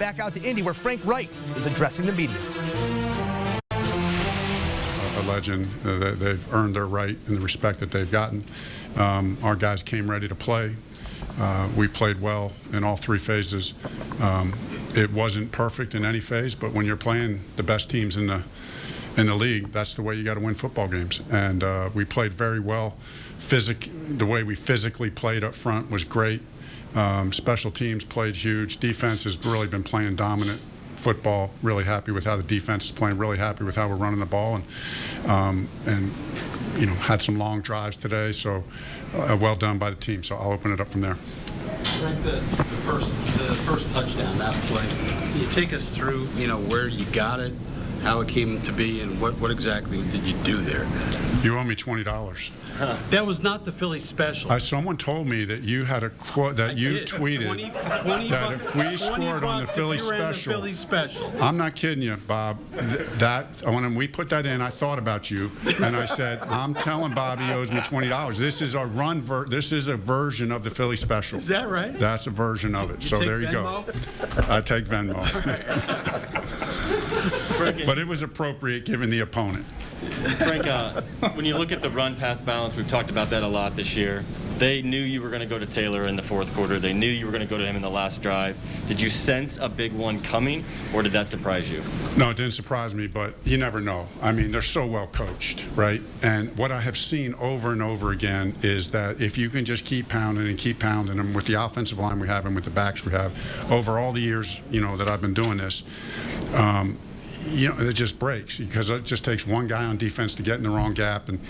Back out to Indy, where Frank Reich is addressing the media. A legend. They've earned their right and the respect that they've gotten. Our guys came ready to play. We played well in all three phases. It wasn't perfect in any phase, but when you're playing the best teams in the league, that's the way you got to win football games. And we played very well. The way we physically played up front was great. Special teams played huge. Defense has really been playing dominant football. Really happy with how the defense is playing. Really happy with how we're running the ball, and you know, had some long drives today. So well done by the team. So I'll open it up from there. Frank, the first touchdown, that play. Can you take us through, you know, where you got it, how it came to be, and what exactly did you do there? You owe me $20. That was not the Philly special. Someone told me that you had a quote that you tweeted 20 that if we scored on the Philly special. I'm not kidding you, Bob. When we put that in, I thought about you, and I said, I'm telling Bob he owes me $20. This is a This is a version of the Philly special. Is that right? That's a version of it. So there you go. I take Venmo. But it was appropriate given the opponent. Frank, when you look at the run-pass balance, we've talked about that a lot this year. They knew you were going to go to Taylor in the fourth quarter. They knew you were going to go to him in the last drive. Did you sense a big one coming, or did that surprise you? No, it didn't surprise me, but you never know. I mean, they're so well coached, right? And what I have seen over and over again is that if you can just keep pounding them with the offensive line we have and with the backs we have, over all the years, you know, that I've been doing this, you know, it just breaks because it just takes one guy on defense to get in the wrong gap. And,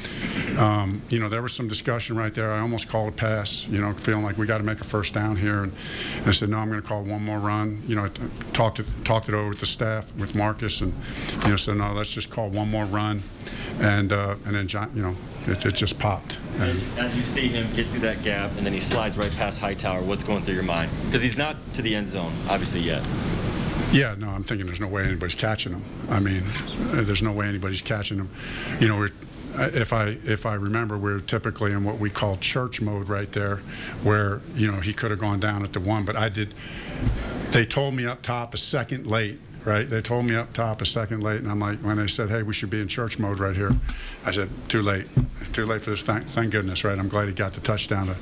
you know, there was some discussion right there. I almost called a pass, you know, feeling like we got to make a first down here. And I said, no, I'm going to call one more run. You know, I talked it over with the staff, with Marcus, and, you know, said, no, let's just call one more run. And then, John, you know, it just popped. As you see him get through that gap and then he slides right past Hightower, what's going through your mind? Because he's not to the end zone, obviously, yet. Yeah, no, I'm thinking there's no way anybody's catching him. I mean, there's no way anybody's catching him. You know, if I remember, we're typically in what we call church mode right there, where, you know, he could have gone down at the one, but they told me up top a second late, right? They told me up top a second late, and I'm like, when they said, hey, we should be in church mode right here, I said, too late for this. Thank goodness, right? I'm glad he got the touchdown to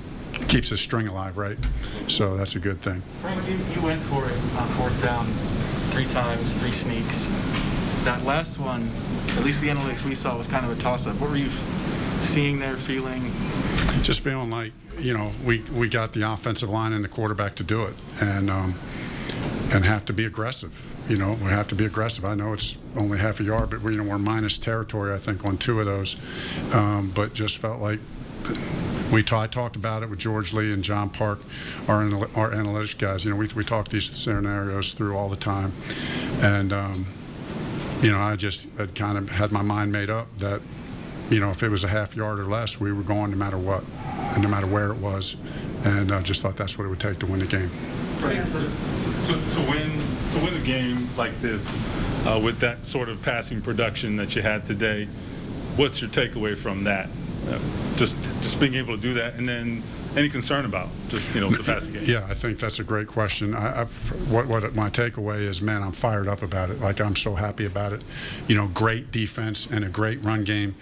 keeps his string alive, right? So that's a good thing. Frank, you went for it on fourth down 3 times, 3 sneaks. That last one, at least the analytics we saw, was kind of a toss-up. What were you seeing there, feeling? Just feeling like, you know, we got the offensive line and the quarterback to do it, and have to be aggressive. You know, we have to be aggressive. I know it's only half a yard, but we're minus territory, I think, on 2 of those. But just felt like I talked about it with George Lee and John Park, our analytics guys. You know, we talk these scenarios through all the time, and you know, I just had kind of had my mind made up that, you know, if it was a half yard or less, we were going no matter what, and no matter where it was, and I just thought that's what it would take to win the game. To win a game like this with that sort of passing production that you had today, what's your takeaway from that? Just being able to do that, and then any concern about just, you know, the passing game? Yeah, I think that's a great question. What my takeaway is, man, I'm fired up about it. Like, I'm so happy about it. You know, great defense and a great run game.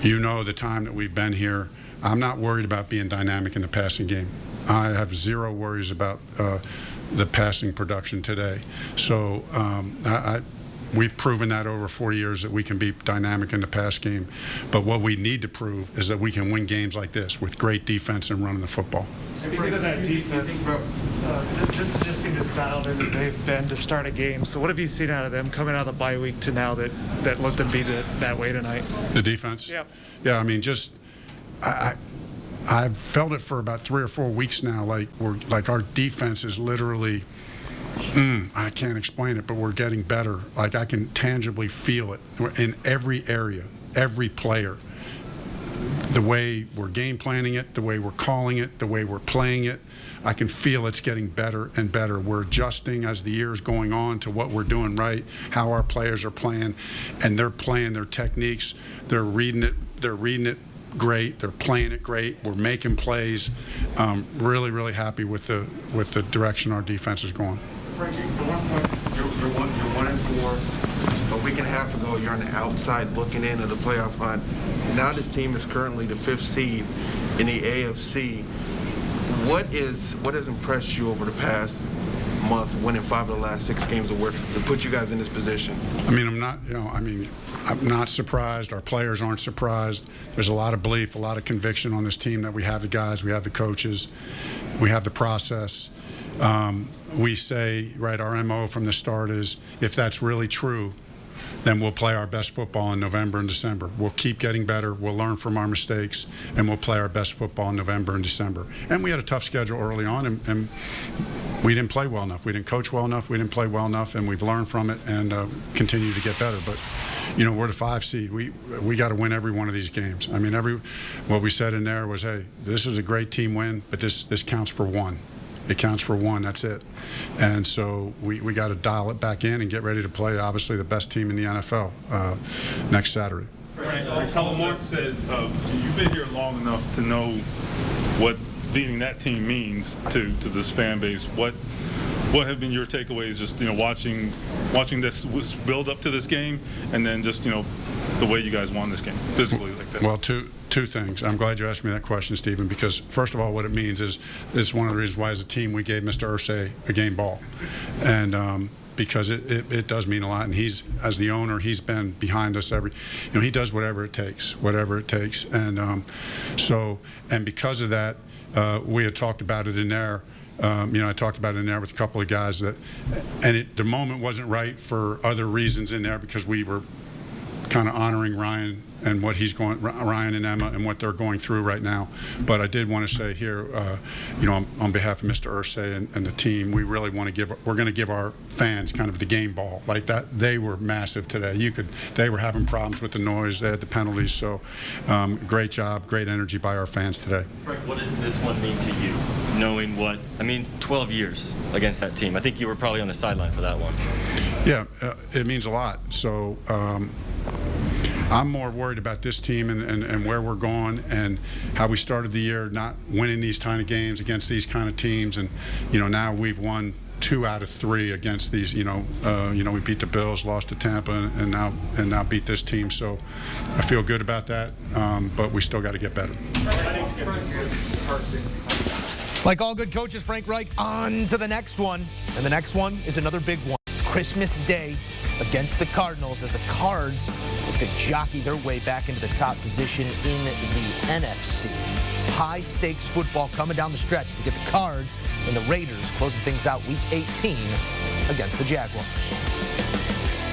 You know, the time that we've been here, I'm not worried about being dynamic in the passing game. I have zero worries about the passing production today. So we've proven that over 4 years that we can be dynamic in the pass game. But what we need to prove is that we can win games like this with great defense and running the football. Speaking of that defense, this is just as dialed in as they've been to start a game. So what have you seen out of them coming out of the bye week to now that let them beat it that way tonight? The defense? Yeah. Yeah, I mean, just I've felt it for about 3 or 4 weeks now. Like our defense is literally, I can't explain it, but we're getting better. Like, I can tangibly feel it in every area, every player. The way we're game planning it, the way we're calling it, the way we're playing it, I can feel it's getting better and better. We're adjusting as the year is going on to what we're doing right, how our players are playing, and they're playing their techniques. They're reading it great. They're playing it great. We're making plays. Really, really happy with the direction our defense is going. Frankie, at one point, you're 1-4. A week and a half ago, you're on the outside looking in at the playoff hunt. Now this team is currently the 5th seed in the AFC. What has impressed you over the past month, winning 5 of the last 6 games of work to put you guys in this position? I mean, I'm not surprised. Our players aren't surprised. There's a lot of belief, a lot of conviction on this team that we have the guys, we have the coaches, we have the process. We say, right, our MO from the start is, if that's really true, then we'll play our best football in November and December. We'll keep getting better, we'll learn from our mistakes, and we'll play our best football in November and December. And we had a tough schedule early on, and we didn't play well enough. We didn't coach well enough. We didn't play well enough, and we've learned from it and continue to get better. But, you know, we're the 5 seed. We got to win every one of these games. I mean, what we said in there was, hey, this is a great team win, but this counts for 1. It counts for 1. That's it. And so we got to dial it back in and get ready to play, obviously, the best team in the NFL next Saturday. Right. Mark said you've been here long enough to know what beating that team means to this fan base. What have been your takeaways? Just watching this build up to this game, and then just the way you guys won this game physically like that. Well, two things. I'm glad you asked me that question, Stephen, because first of all, what it means is one of the reasons why, as a team, we gave Mr. Irsay a game ball, and because it does mean a lot. And he's, as the owner, he's been behind us he does whatever it takes, and and because of that, we had talked about it in there. I talked about it in there with a couple of guys the moment wasn't right for other reasons in there, because we were kind of honoring Ryan and Ryan and Emma and what they're going through right now. But I did want to say here, on behalf of Mr. Irsay and the team, we really want to we're going to give our fans kind of the game ball like that. They were massive today. They were having problems with the noise. They had the penalties. So great job, great energy by our fans today. Frank, what does this one mean to you, knowing 12 years against that team? I think you were probably on the sideline for that one. Yeah, it means a lot. So I'm more worried about this team and where we're going and how we started the year, not winning these kind of games against these kind of teams. And, now we've won 2 out of 3 against these. We beat the Bills, lost to Tampa, and now beat this team. So I feel good about that, but we still got to get better. Like all good coaches, Frank Reich, on to the next one. And the next one is another big one. Christmas Day against the Cardinals, as the Cards look to jockey their way back into the top position in the NFC. High-stakes football coming down the stretch to get the Cards and the Raiders closing things out Week 18 against the Jaguars.